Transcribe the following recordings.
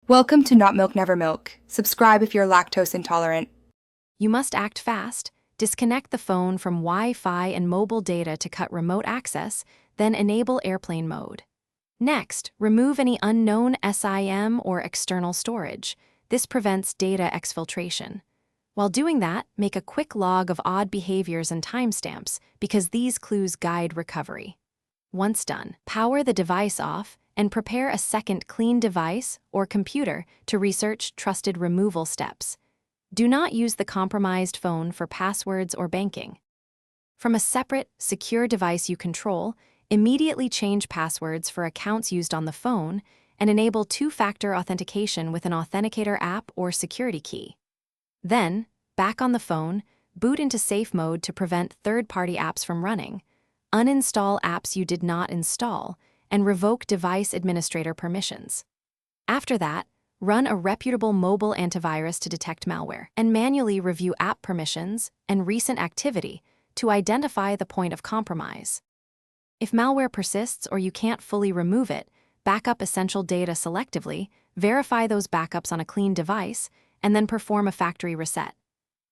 Welcome to Not Milk Never Milk. Subscribe if you're lactose intolerant. You must act fast. Disconnect the phone from Wi-Fi and mobile data to cut remote access, then enable airplane mode. Next, remove any unknown SIM or external storage. This prevents data exfiltration. While doing that, make a quick log of odd behaviors and timestamps because these clues guide recovery. Once done, power the device off and prepare a second clean device or computer to research trusted removal steps. Do not use the compromised phone for passwords or banking. From a separate, secure device you control, immediately change passwords for accounts used on the phone and enable two-factor authentication with an authenticator app or security key. Then, back on the phone, boot into safe mode to prevent third-party apps from running. Uninstall apps you did not install, and revoke device administrator permissions. After that, run a reputable mobile antivirus to detect malware, and manually review app permissions and recent activity to identify the point of compromise. If malware persists or you can't fully remove it, back up essential data selectively, verify those backups on a clean device, and then perform a factory reset.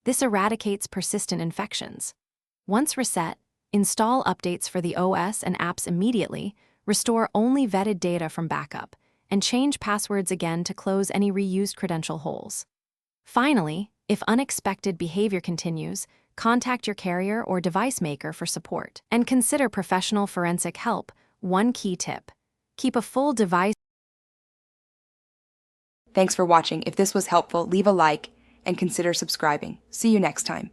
This eradicates persistent infections. Once reset, install updates for the OS and apps immediately, restore only vetted data from backup, and change passwords again to close any reused credential holes. Finally, if unexpected behavior continues, contact your carrier or device maker for support. And consider professional forensic help. One key tip: keep a full device. Thanks for watching. If this was helpful, leave a like and consider subscribing. See you next time.